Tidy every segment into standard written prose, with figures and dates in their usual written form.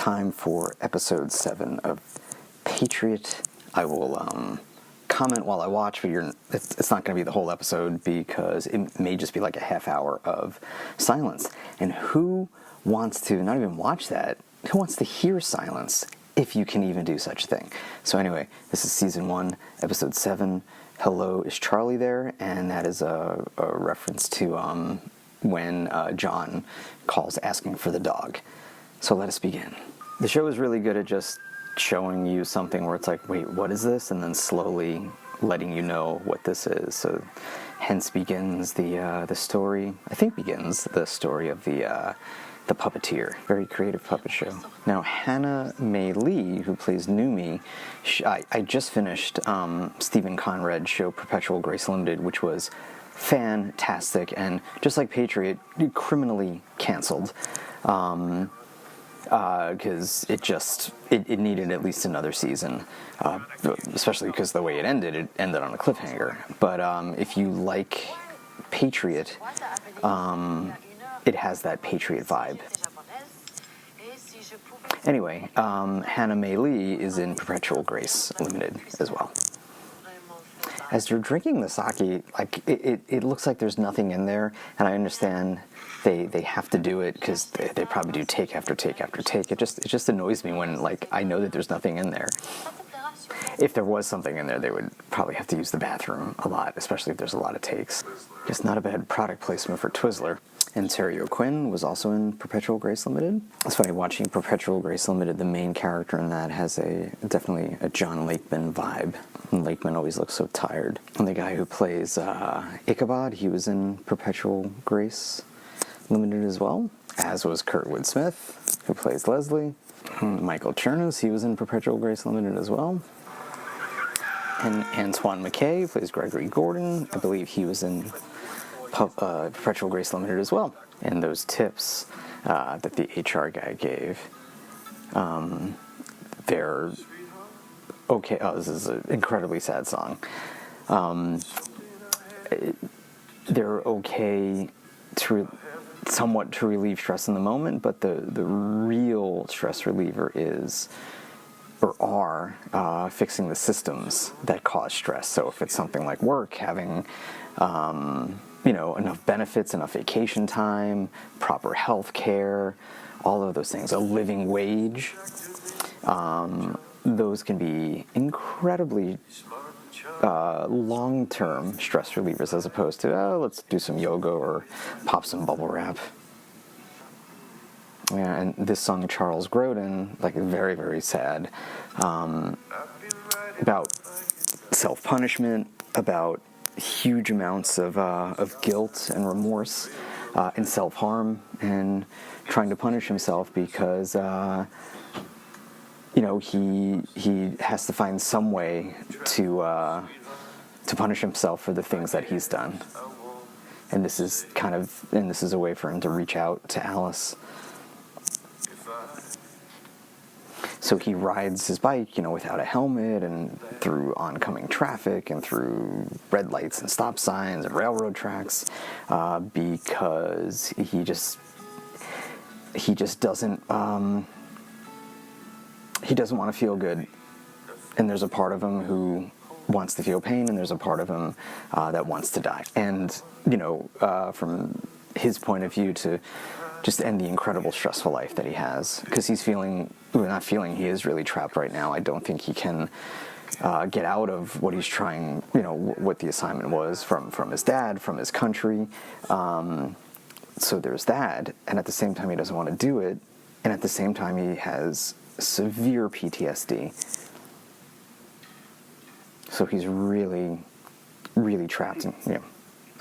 time for episode 7 of Patriot. I will comment while I watch, but it's not going to be the whole episode because it may just be like a half hour of silence. And who wants to not even watch that? Who wants to hear silence if you can even do such a thing? So anyway, this is season 1, episode 7. Hello, is Charlie there? And that is a reference to when John calls asking for the dog. So let us begin. The show is really good at just showing you something where it's like, wait, what is this? And then slowly letting you know what this is. So hence begins the story. I think begins the story of the puppeteer. Very creative puppet show. Now, Hannah May Lee, who plays Numi, I just finished Stephen Conrad's show Perpetual Grace Limited, which was fantastic and just like Patriot, criminally canceled. Because it needed at least another season, especially because the way it ended on a cliffhanger. But if you like Patriot, it has that Patriot vibe. Anyway, Hannah May Lee is in Perpetual Grace Limited as well. As you're drinking the sake, like it looks like there's nothing in there, and I understand they have to do it because they probably do take after take after take. It just annoys me when like I know that there's nothing in there. If there was something in there, they would probably have to use the bathroom a lot, especially if there's a lot of takes. Just not a bad product placement for Twizzler. And Terry O'Quinn was also in Perpetual Grace Limited. It's funny, watching Perpetual Grace Limited, the main character in that has definitely a John Lakeman vibe. And Lakeman always looks so tired. And the guy who plays Ichabod, he was in Perpetual Grace Limited as well, as was Kurtwood Smith, who plays Leslie. Michael Chernos, he was in Perpetual Grace Limited as well. And Antoine McKay plays Gregory Gordon. I believe he was in Perpetual Grace Limited as well. And those tips that the HR guy gave, they're okay. Oh, this is an incredibly sad song. They're okay somewhat to relieve stress in the moment, but the real stress reliever are fixing the systems that cause stress. So if it's something like work, having enough benefits, enough vacation time, proper health care, all of those things, a living wage, those can be incredibly long-term stress relievers as opposed to, let's do some yoga or pop some bubble wrap. Yeah, and this song, Charles Grodin, like very, very sad, about self-punishment, about huge amounts of guilt and remorse and self-harm, and trying to punish himself because he has to find some way to punish himself for the things that he's done. And this is a way for him to reach out to Alice. So he rides his bike, without a helmet and through oncoming traffic and through red lights and stop signs and railroad tracks, because he just doesn't want to feel good. And there's a part of him who wants to feel pain, and there's a part of him that wants to die. And from his point of view, to just end the incredible stressful life that he has, because he is really trapped right now. I don't think he can get out of what he's trying, what the assignment was from his dad, from his country. So there's that, and at the same time he doesn't want to do it, and at the same time he has severe PTSD. So he's really, really trapped and,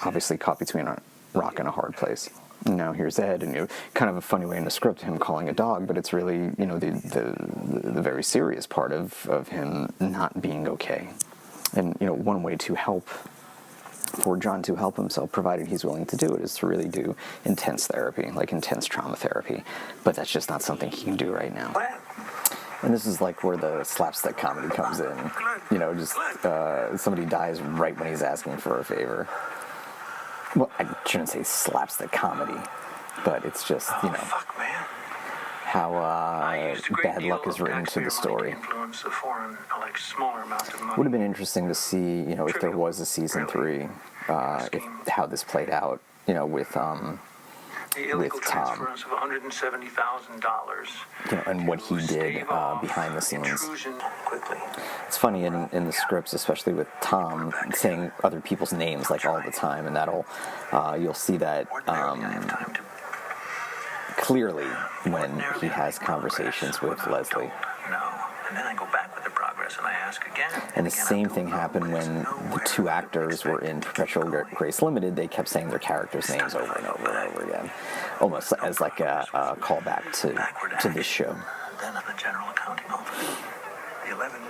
obviously caught between a rock and a hard place. Now here's Ed, and kind of a funny way in the script, him calling a dog, but it's really, the very serious part of him not being okay. And, one way for John to help himself, provided he's willing to do it, is to really do intense therapy, like intense trauma therapy. But that's just not something he can do right now. And this is like where the slapstick comedy comes in. Somebody dies right when he's asking for a favor. Well, I shouldn't say slapstick comedy, but it's just, Fuck, man. how bad luck is written to the story. Would have been interesting to see, if there was a season 3, how this played out, with Tom, of $170,000, and what he did behind the scenes. It's funny in the scripts, especially with Tom saying other people's names like all the time, and that'll you'll see that clearly when he has conversations with Leslie. And then I go back with the progress and I ask again. And the same thing happened when the 2 actors were in Perpetual Grace Limited. They kept saying their characters' names over and over and over again, almost as like a callback to this show.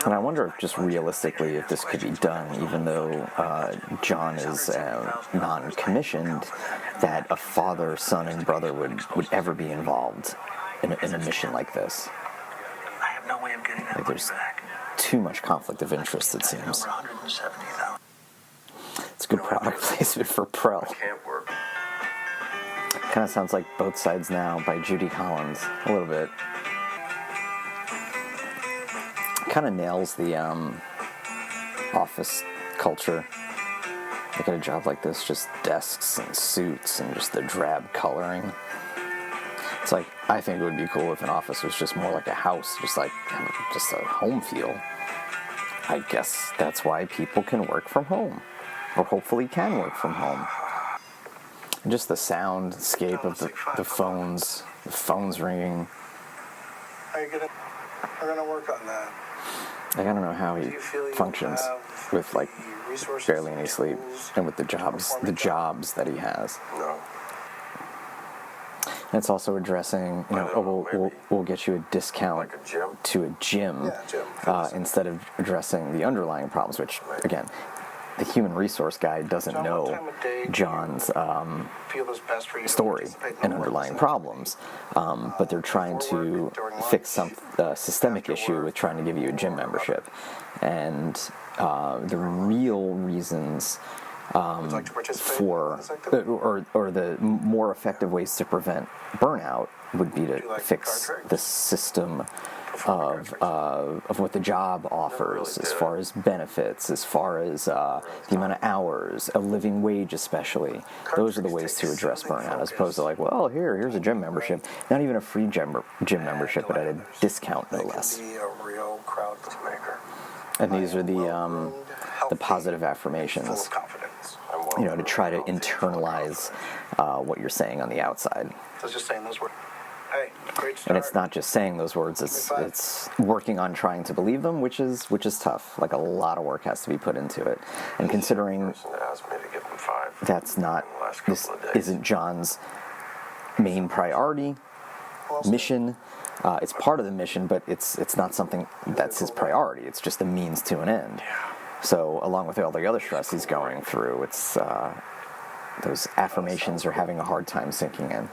And I wonder if just realistically if this could be done, even though John is non-commissioned, that a father, son, and brother would ever be involved in a mission like this. No way of getting that there's back. Too much conflict of interest, it seems. It's good product placement for Prell. Can't work. Kind of sounds like Both Sides Now by Judy Collins, a little bit. Kind of nails the office culture. Look at a job like this, just desks and suits and just the drab coloring. It's like, I think it would be cool if an office was just more like a house, just a home feel. I guess that's why people can work from home, or hopefully can work from home. And just the soundscape of the phones ringing. We're gonna work on that. I don't know how he functions with barely any sleep, and with the jobs that he has. No. And it's also addressing, we'll get you a discount to a gym, instead of addressing the underlying problems, which, again, the human resource guy doesn't know John's story and underlying problems, but they're trying to fix some systemic issue with trying to give you a gym membership. And the real reasons for, or the more effective ways to prevent burnout would be to fix the system of what the job offers, as far as benefits, as far as the amount of hours, a living wage especially. Those are the ways to address burnout, as opposed to here's a gym membership, not even a free gym membership, but at a discount, no less. And these are the positive affirmations, to try to internalize what you're saying on the outside. So it's just saying those words. Hey, great start. And it's not just saying those words, it's working on trying to believe them, which is tough. Like, a lot of work has to be put into it. And considering this isn't John's main priority, mission, it's part of the mission, but it's not something that's his priority. It's just a means to an end. So, along with all the other stress he's going through, it's those affirmations are having a hard time sinking in.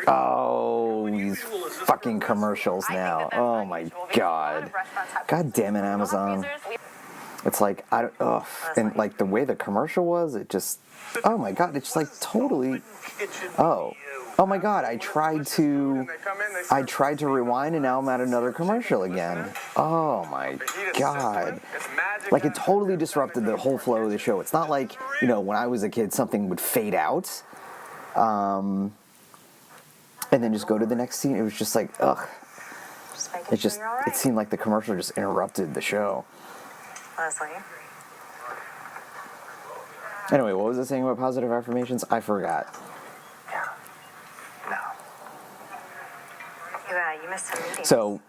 Oh, these fucking commercials now. Oh my god. God damn it, Amazon. It's like, and the way the commercial was, it just, oh my god, it's totally, oh my god, I tried to rewind and now I'm at another commercial again. Oh my god. It totally disrupted the whole flow of the show. It's not like, when I was a kid, something would fade out, and then just go to the next scene. It was just like, ugh. It seemed like the commercial just interrupted the show. Leslie. Anyway, what was it saying about positive affirmations? I forgot. Yeah. No. You missed some meetings. So,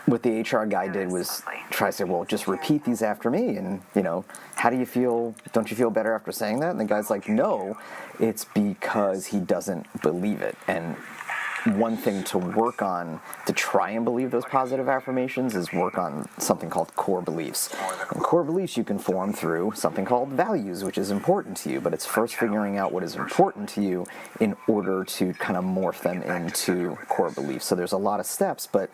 what the HR guy did was try to say, well, just repeat these after me, and, how do you feel? Don't you feel better after saying that? And the guy's like, no, it's because he doesn't believe it. And one thing to work on to try and believe those positive affirmations is work on something called core beliefs. And core beliefs you can form through something called values, which is important to you, but it's first figuring out what is important to you in order to kind of morph them into core beliefs. So there's a lot of steps, but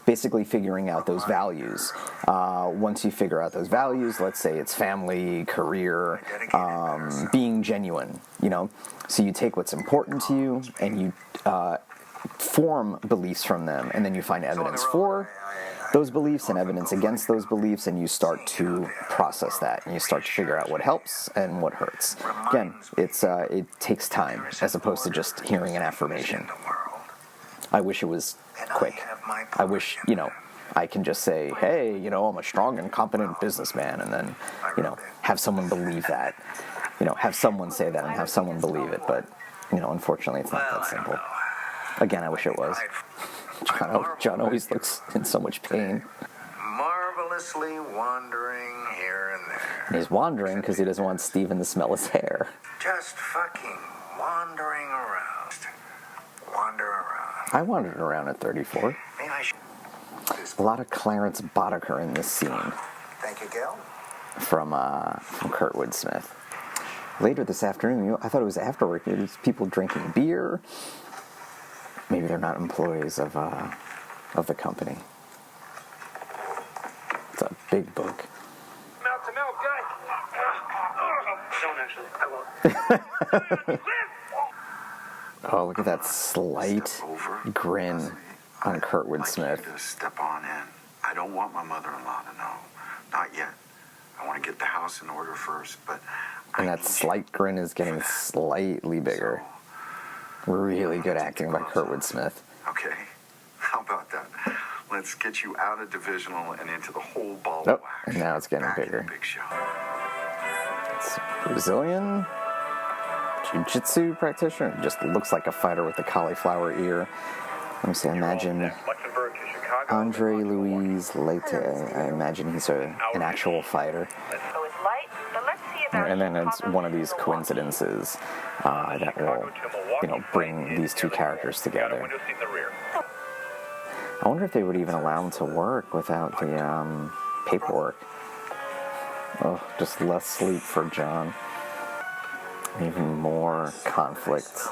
basically figuring out those values. Once you figure out those values, let's say it's family, career, being genuine, so you take what's important to you and you form beliefs from them, and then you find evidence for those beliefs and evidence against those beliefs, and you start to process that, and you start to figure out what helps and what hurts. Again, it takes time as opposed to just hearing an affirmation. I wish it was quick. I wish, I can just say, hey, I'm a strong and competent businessman, and then, have someone believe that. Have someone say that and have someone believe it, but, unfortunately it's not that simple. Again, I wish it was. John always looks in so much pain. Marvelously wandering here and there. And he's wandering because he doesn't want Steven to smell his hair. Just fucking wandering around. Wander around. I wandered around at 34. Maybe I should... A lot of Clarence Boddicker in this scene. Thank you, Gil. From Kurtwood Smith. Later this afternoon, I thought it was after work. There's people drinking beer. Maybe they're not employees of the company. It's a big book. Mouth to mouth, guy. Don't actually. I won't. Oh, look at that slight grin on Kurtwood Smith. Step on in. I don't want my mother-in-law to know. Not yet. I want to get the house in order first, but... And that slight grin is getting slightly bigger. Really good acting by Kurtwood Smith. Okay. How about that? Let's get you out of divisional and into the whole ball Oh, of wax. and now it's getting Back in bigger. the big show. It's Brazilian jiu-jitsu practitioner. Just looks like a fighter with the cauliflower ear. Let me see, I imagine Andre Louise Leite. I imagine he's an actual fighter. And then it's one of these coincidences that will, bring these two characters together. I wonder if they would even allow him to work without the paperwork. Oh, just less sleep for John. Even more conflict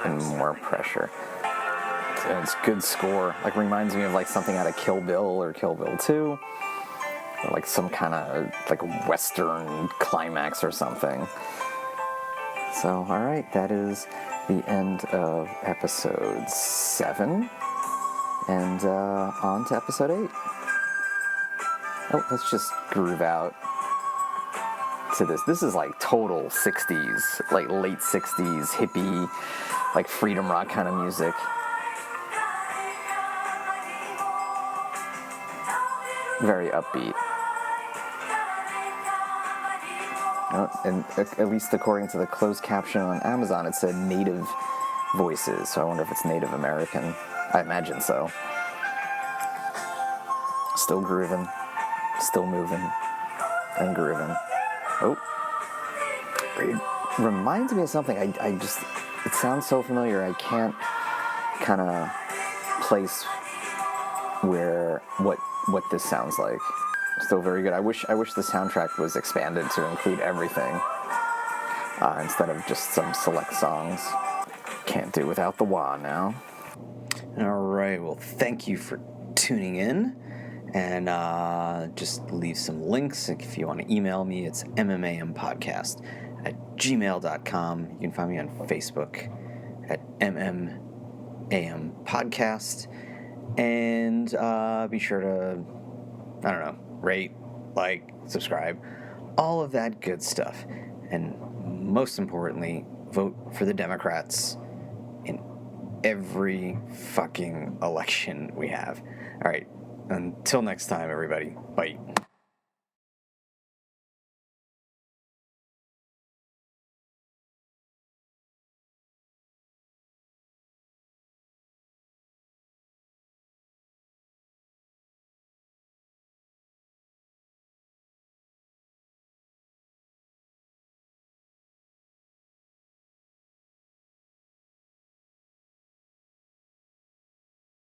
and more pressure. And it's good score. Like, reminds me of like something out of Kill Bill or Kill Bill 2. Or like some kind of like Western climax or something. So, alright, that is the end of episode 7. And on to episode 8. Oh, let's just groove out to this. This is like total 60s, like late 60s, hippie, like freedom rock kind of music. Very upbeat. And at least according to the closed caption on Amazon, it said native voices, so I wonder if it's Native American. I imagine so. Still grooving, still moving, and grooving. Oh. It reminds me of something. I just, it sounds so familiar, I can't kind of place what this sounds like. Still very good. I wish the soundtrack was expanded to include everything instead of just some select songs. Can't do without the wah now. All right. Well, thank you for tuning in, and just leave some links if you want to email me. It's mmampodcast@gmail.com. You can find me on Facebook at mmampodcast, and be sure to, rate, like, subscribe, all of that good stuff. And most importantly, vote for the Democrats in every fucking election we have. All right, until next time, everybody. Bye.